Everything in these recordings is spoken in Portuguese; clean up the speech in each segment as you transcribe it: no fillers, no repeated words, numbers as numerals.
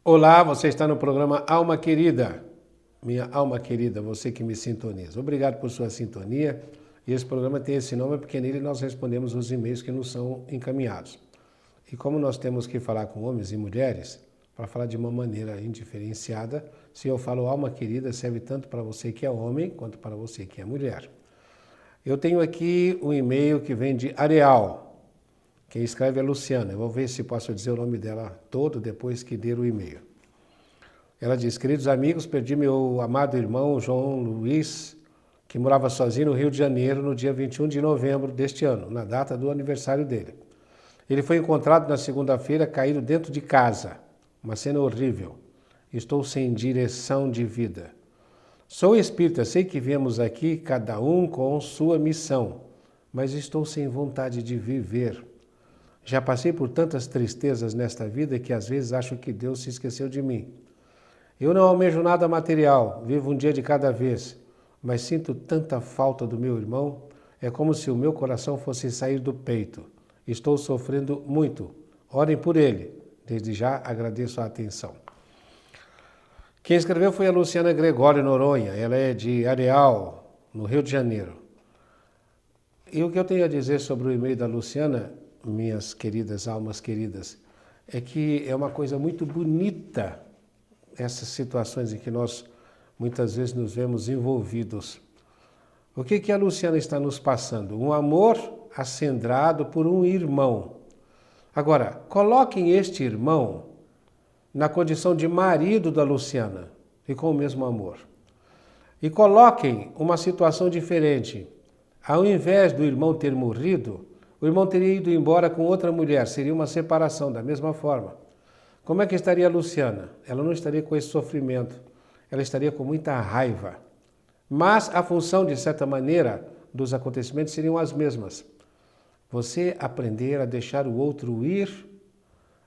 Olá, você está no programa Alma Querida. Minha alma querida, você que me sintoniza. Obrigado por sua sintonia. E esse programa tem esse nome porque nele nós respondemos os e-mails que nos são encaminhados. E como nós temos que falar com homens e mulheres, para falar de uma maneira indiferenciada, se eu falo alma querida, serve tanto para você que é homem, quanto para você que é mulher. Eu tenho aqui um e-mail que vem de Areal. Quem escreve é Luciana. Eu vou ver se posso dizer o nome dela todo depois que der o e-mail. Ela diz: queridos amigos, perdi meu amado irmão João Luiz, que morava sozinho no Rio de Janeiro no dia 21 de novembro deste ano, na data do aniversário dele. Ele foi encontrado na segunda-feira caído dentro de casa. Uma cena horrível. Estou sem direção de vida. Sou espírita, sei que viemos aqui cada um com sua missão, mas estou sem vontade de viver. Já passei por tantas tristezas nesta vida que às vezes acho que Deus se esqueceu de mim. Eu não almejo nada material, vivo um dia de cada vez, mas sinto tanta falta do meu irmão, é como se o meu coração fosse sair do peito. Estou sofrendo muito. Orem por ele. Desde já agradeço a atenção. Quem escreveu foi a Luciana Gregório Noronha, ela é de Areal, no Rio de Janeiro. E o que eu tenho a dizer sobre o e-mail da Luciana, minhas queridas almas queridas, é que é uma coisa muito bonita essas situações em que nós muitas vezes nos vemos envolvidos. O que a Luciana está nos passando? Um amor acendrado por um irmão. Agora, coloquem este irmão na condição de marido da Luciana e com o mesmo amor. E coloquem uma situação diferente. Ao invés do irmão ter morrido, o irmão teria ido embora com outra mulher, seria uma separação da mesma forma. Como é que estaria a Luciana? Ela não estaria com esse sofrimento, ela estaria com muita raiva. Mas a função, de certa maneira, dos acontecimentos seriam as mesmas. Você aprender a deixar o outro ir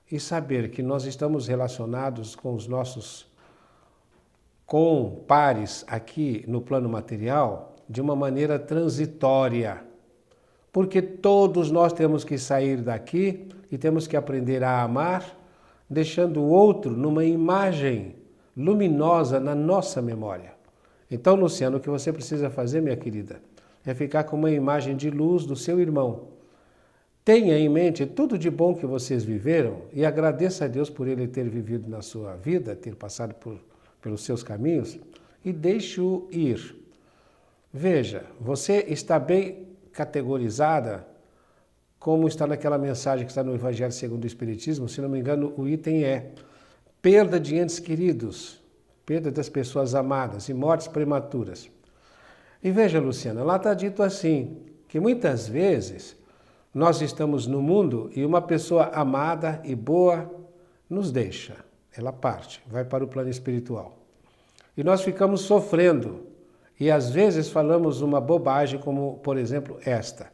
e saber que nós estamos relacionados com os nossos compares aqui no plano material de uma maneira transitória. Porque todos nós temos que sair daqui e temos que aprender a amar, deixando o outro numa imagem luminosa na nossa memória. Então, Luciano, o que você precisa fazer, minha querida, é ficar com uma imagem de luz do seu irmão. Tenha em mente tudo de bom que vocês viveram e agradeça a Deus por ele ter vivido na sua vida, ter passado pelos seus caminhos, e deixe-o ir. Veja, você está bem categorizada, como está naquela mensagem que está no Evangelho segundo o Espiritismo, se não me engano, o item é perda de entes queridos, perda das pessoas amadas e mortes prematuras. E veja, Luciana, lá está dito assim, que muitas vezes nós estamos no mundo e uma pessoa amada e boa nos deixa, ela parte, vai para o plano espiritual. E nós ficamos sofrendo e às vezes falamos uma bobagem como, por exemplo, esta.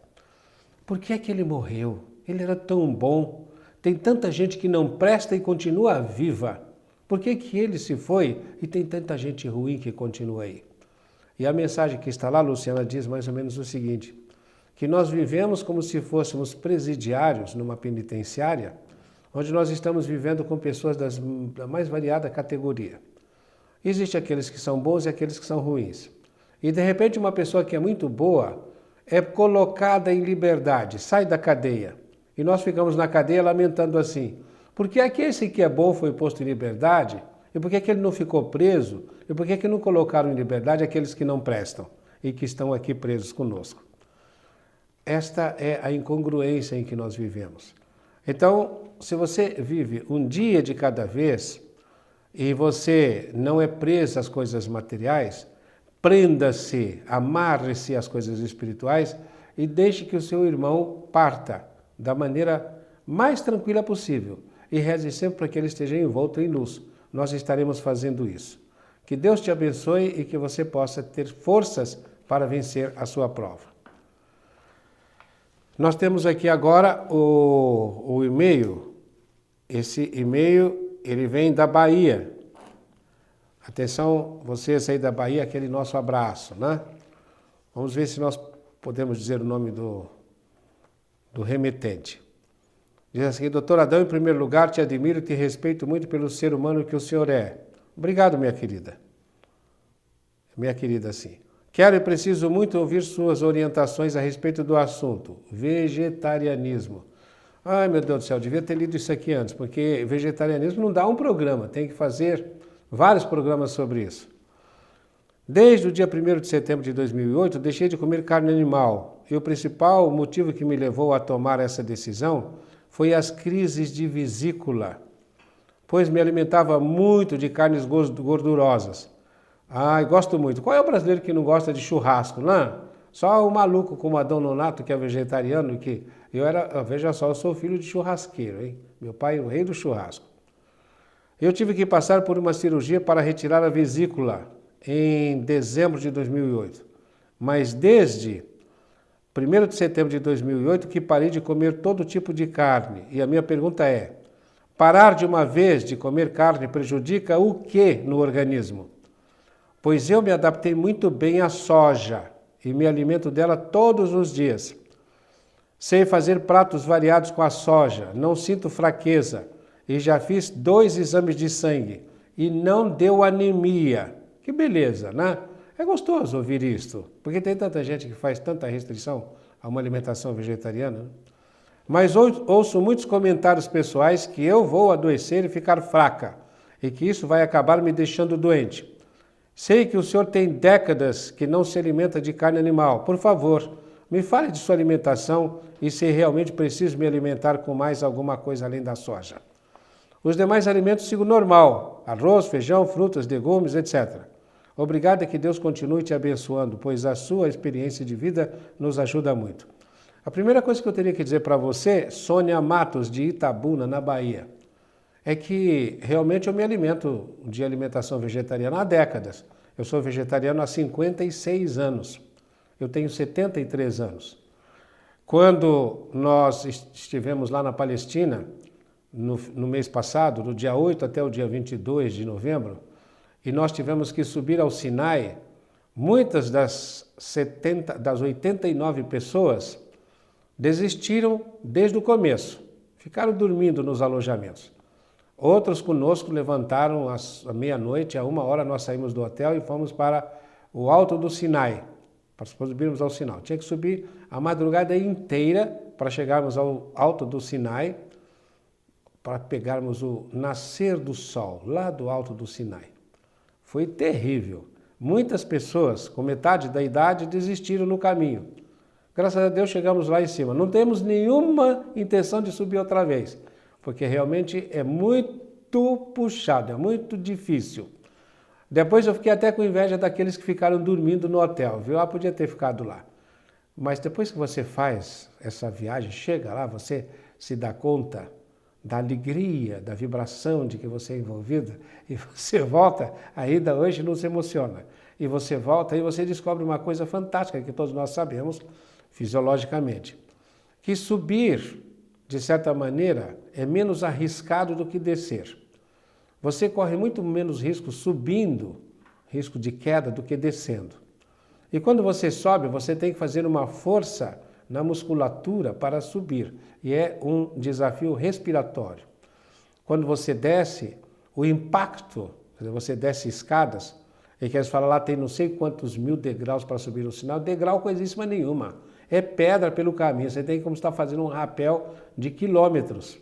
Por que é que ele morreu? Ele era tão bom. Tem tanta gente que não presta e continua viva. Por que que ele se foi e tem tanta gente ruim que continua aí? E a mensagem que está lá, Luciana, diz mais ou menos o seguinte, que nós vivemos como se fôssemos presidiários numa penitenciária, onde nós estamos vivendo com pessoas da mais variada categoria. Existem aqueles que são bons e aqueles que são ruins. E de repente uma pessoa que é muito boa é colocada em liberdade, sai da cadeia. E nós ficamos na cadeia lamentando assim, por que é que esse que é bom foi posto em liberdade? E por que é que ele não ficou preso? E por que é que não colocaram em liberdade aqueles que não prestam e que estão aqui presos conosco? Esta é a incongruência em que nós vivemos. Então, se você vive um dia de cada vez e você não é preso às coisas materiais, prenda-se, amarre-se às coisas espirituais e deixe que o seu irmão parta da maneira mais tranquila possível e reze sempre para que ele esteja envolto em luz. Nós estaremos fazendo isso. Que Deus te abençoe e que você possa ter forças para vencer a sua prova. Nós temos aqui agora o e-mail. Esse e-mail, ele vem da Bahia. Atenção, vocês aí da Bahia, aquele nosso abraço, né? Vamos ver se nós podemos dizer o nome do remetente. Diz assim, doutor Adão, em primeiro lugar, te admiro e te respeito muito pelo ser humano que o senhor é. Obrigado, minha querida. Minha querida, sim. Quero e preciso muito ouvir suas orientações a respeito do assunto, vegetarianismo. Ai, meu Deus do céu, devia ter lido isso aqui antes, porque vegetarianismo não dá um programa, tem que fazer vários programas sobre isso. Desde o dia 1º de setembro de 2008, deixei de comer carne animal, e o principal motivo que me levou a tomar essa decisão foi as crises de vesícula, pois me alimentava muito de carnes gordurosas. Ai, gosto muito. Qual é o brasileiro que não gosta de churrasco, não? Só o maluco como Adão Nonato, que é vegetariano, que veja só, eu sou filho de churrasqueiro, hein? Meu pai é o rei do churrasco. Eu tive que passar por uma cirurgia para retirar a vesícula em dezembro de 2008. Mas desde 1º de setembro de 2008 que parei de comer todo tipo de carne. E a minha pergunta é, parar de uma vez de comer carne prejudica o que no organismo? Pois eu me adaptei muito bem à soja e me alimento dela todos os dias. Sei fazer pratos variados com a soja, não sinto fraqueza e já fiz 2 exames de sangue e não deu anemia. Que beleza, né? É gostoso ouvir isto, porque tem tanta gente que faz tanta restrição a uma alimentação vegetariana. Né? Mas ouço muitos comentários pessoais que eu vou adoecer e ficar fraca e que isso vai acabar me deixando doente. Sei que o senhor tem décadas que não se alimenta de carne animal. Por favor, me fale de sua alimentação e se realmente preciso me alimentar com mais alguma coisa além da soja. Os demais alimentos sigo normal, arroz, feijão, frutas, legumes, etc. Obrigado e que Deus continue te abençoando, pois a sua experiência de vida nos ajuda muito. A primeira coisa que eu teria que dizer para você, Sônia Matos, de Itabuna, na Bahia, é que realmente eu me alimento de alimentação vegetariana há décadas. Eu sou vegetariano há 56 anos. Eu tenho 73 anos. Quando nós estivemos lá na Palestina, no mês passado, do dia 8 até o dia 22 de novembro, e nós tivemos que subir ao Sinai, muitas das 89 pessoas desistiram desde o começo, ficaram dormindo nos alojamentos. Outros conosco levantaram à meia-noite, à 1h nós saímos do hotel e fomos para o Alto do Sinai, para subirmos ao Sinai. Tinha que subir a madrugada inteira para chegarmos ao Alto do Sinai, para pegarmos o nascer do sol, lá do Alto do Sinai. Foi terrível. Muitas pessoas, com metade da idade, desistiram no caminho. Graças a Deus chegamos lá em cima. Não temos nenhuma intenção de subir outra vez, porque realmente é muito puxado, é muito difícil. Depois eu fiquei até com inveja daqueles que ficaram dormindo no hotel, viu? Ah, podia ter ficado lá. Mas depois que você faz essa viagem, chega lá, você se dá conta da alegria, da vibração de que você é envolvido, e você volta, ainda hoje não se emociona. E você volta e você descobre uma coisa fantástica que todos nós sabemos, fisiologicamente, que subir, de certa maneira, é menos arriscado do que descer. Você corre muito menos risco subindo, risco de queda, do que descendo. E quando você sobe, você tem que fazer uma força na musculatura para subir, e é um desafio respiratório. Quando você desce, o impacto, você desce escadas, e que eles falam lá tem não sei quantos mil degraus para subir o sinal, degrau coisíssima nenhuma, é pedra pelo caminho, você tem como estar fazendo um rapel de quilômetros.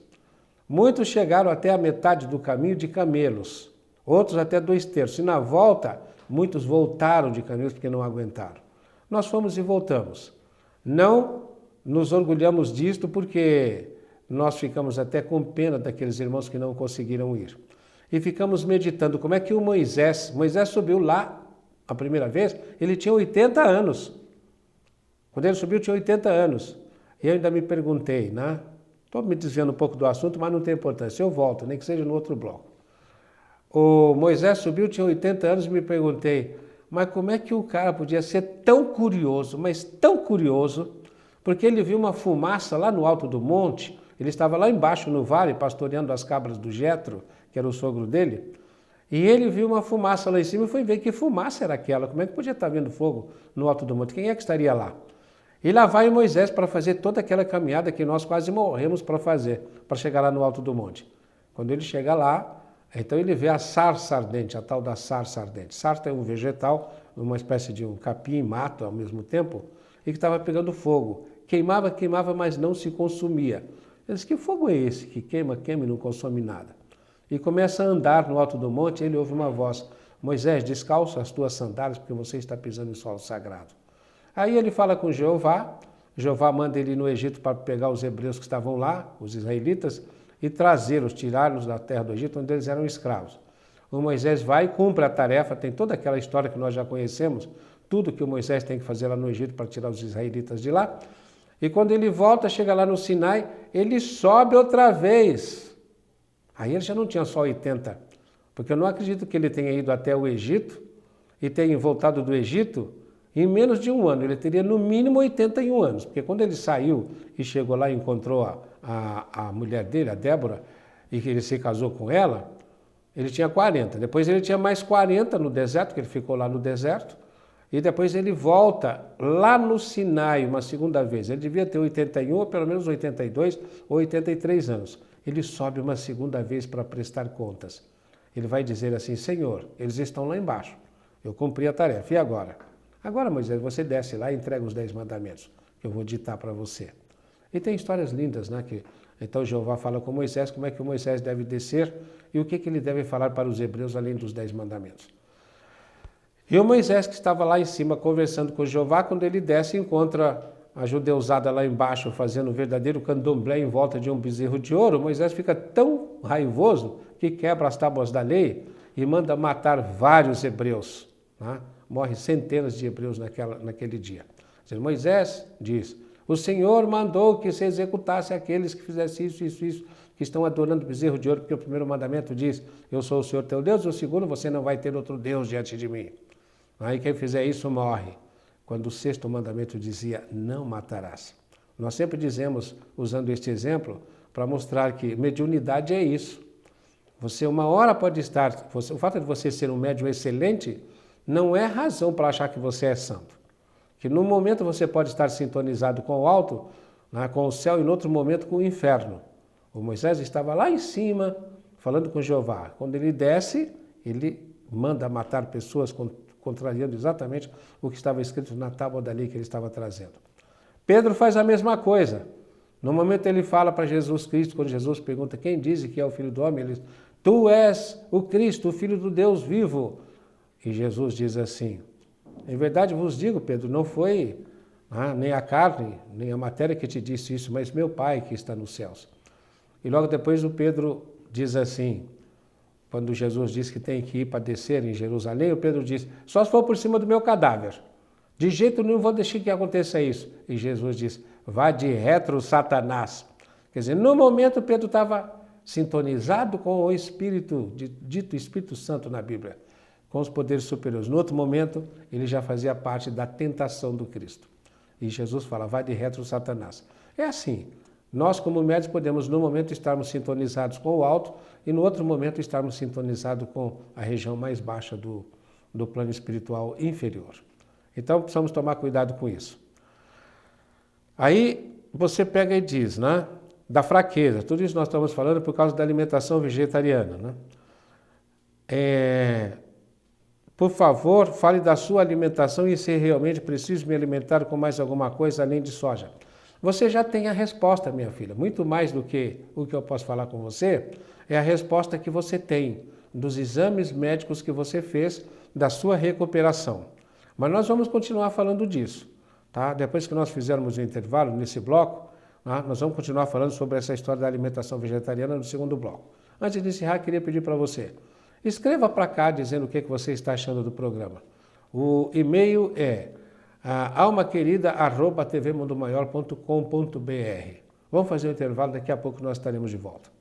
Muitos chegaram até a metade do caminho de camelos, outros até 2/3. E na volta, muitos voltaram de camelos porque não aguentaram. Nós fomos e voltamos. Não nos orgulhamos disto porque nós ficamos até com pena daqueles irmãos que não conseguiram ir. E ficamos meditando como é que Moisés subiu lá a primeira vez, ele tinha 80 anos. Quando ele subiu, tinha 80 anos. E eu ainda me perguntei, né? Estou me desviando um pouco do assunto, mas não tem importância. Eu volto, nem que seja no outro bloco. O Moisés subiu, tinha 80 anos, e me perguntei, mas como é que o cara podia ser tão curioso, mas tão curioso, porque ele viu uma fumaça lá no alto do monte, ele estava lá embaixo no vale, pastoreando as cabras do Jetro, que era o sogro dele, e ele viu uma fumaça lá em cima e foi ver que fumaça era aquela, como é que podia estar vendo fogo no alto do monte, quem é que estaria lá? E lá vai Moisés para fazer toda aquela caminhada que nós quase morremos para fazer, para chegar lá no alto do monte. Quando ele chega lá, então ele vê a sarça ardente, a tal da sarça ardente. Sarça é um vegetal, uma espécie de um capim, mato ao mesmo tempo, e que estava pegando fogo. Queimava, queimava, mas não se consumia. Ele disse, que fogo é esse que queima, queima e não consome nada? E começa a andar no alto do monte, e ele ouve uma voz, Moisés, descalça as tuas sandálias, porque você está pisando em solo sagrado. Aí ele fala com Jeová, Jeová manda ele ir no Egito para pegar os hebreus que estavam lá, os israelitas, e trazê-los, tirá-los da terra do Egito, onde eles eram escravos. O Moisés vai, cumpre a tarefa, tem toda aquela história que nós já conhecemos, tudo que o Moisés tem que fazer lá no Egito para tirar os israelitas de lá. E quando ele volta, chega lá no Sinai, ele sobe outra vez. Aí ele já não tinha só 80, porque eu não acredito que ele tenha ido até o Egito e tenha voltado do Egito em menos de um ano. Ele teria no mínimo 81 anos, porque quando ele saiu e chegou lá e encontrou a mulher dele, a Débora, e que ele se casou com ela, ele tinha 40. Depois ele tinha mais 40 no deserto, que ele ficou lá no deserto, e depois ele volta lá no Sinai uma segunda vez. Ele devia ter 81, ou pelo menos 82 ou 83 anos. Ele sobe uma segunda vez para prestar contas. Ele vai dizer assim, Senhor, eles estão lá embaixo, eu cumpri a tarefa, e agora? Agora, Moisés, você desce lá e entrega os 10 mandamentos, que eu vou ditar para você. E tem histórias lindas, né? Então Jeová fala com Moisés, como é que o Moisés deve descer e o que ele deve falar para os hebreus além dos 10 mandamentos. E o Moisés que estava lá em cima conversando com Jeová, quando ele desce encontra a judeusada lá embaixo fazendo um verdadeiro candomblé em volta de um bezerro de ouro, Moisés fica tão raivoso que quebra as tábuas da lei e manda matar vários hebreus. Né? Morre centenas de hebreus naquele dia. Moisés diz, o Senhor mandou que se executasse aqueles que fizessem isso, que estão adorando bezerro de ouro, porque o primeiro mandamento diz, eu sou o Senhor teu Deus, e o segundo, você não vai ter outro Deus diante de mim. Aí quem fizer isso morre. Quando o sexto mandamento dizia, não matarás. Nós sempre dizemos, usando este exemplo, para mostrar que mediunidade é isso. Você uma hora pode estar, o fato de você ser um médium excelente, não é razão para achar que você é santo. Que num momento você pode estar sintonizado com o alto, né, com o céu, e no outro momento com o inferno. O Moisés estava lá em cima, falando com Jeová. Quando ele desce, ele manda matar pessoas, contrariando exatamente o que estava escrito na tábua da lei que ele estava trazendo. Pedro faz a mesma coisa. No momento ele fala para Jesus Cristo, quando Jesus pergunta quem diz que é o Filho do Homem, ele diz, tu és o Cristo, o Filho do Deus vivo. E Jesus diz assim, em verdade vos digo, Pedro, não foi nem a carne, nem a matéria que te disse isso, mas meu Pai que está nos céus. E logo depois o Pedro diz assim, quando Jesus diz que tem que ir para descer em Jerusalém, o Pedro diz, só se for por cima do meu cadáver. De jeito nenhum vou deixar que aconteça isso. E Jesus diz, vá de retro, Satanás. Quer dizer, no momento Pedro estava sintonizado com o Espírito, dito Espírito Santo na Bíblia, com os poderes superiores. No outro momento, ele já fazia parte da tentação do Cristo. E Jesus fala, vai de retro, Satanás. É assim, nós como médios podemos no momento estarmos sintonizados com o alto e no outro momento estarmos sintonizados com a região mais baixa do plano espiritual inferior. Então precisamos tomar cuidado com isso. Aí você pega e diz, né, da fraqueza, tudo isso nós estamos falando por causa da alimentação vegetariana. Né? Por favor, fale da sua alimentação e se realmente preciso me alimentar com mais alguma coisa além de soja. Você já tem a resposta, minha filha. Muito mais do que o que eu posso falar com você, é a resposta que você tem dos exames médicos que você fez, da sua recuperação. Mas nós vamos continuar falando disso. Tá? Depois que nós fizermos o intervalo nesse bloco, nós vamos continuar falando sobre essa história da alimentação vegetariana no segundo bloco. Antes de encerrar, queria pedir para você, escreva para cá dizendo o que você está achando do programa. O e-mail é almaquerida@tvmundomaior.com.br. Vamos fazer um intervalo, daqui a pouco nós estaremos de volta.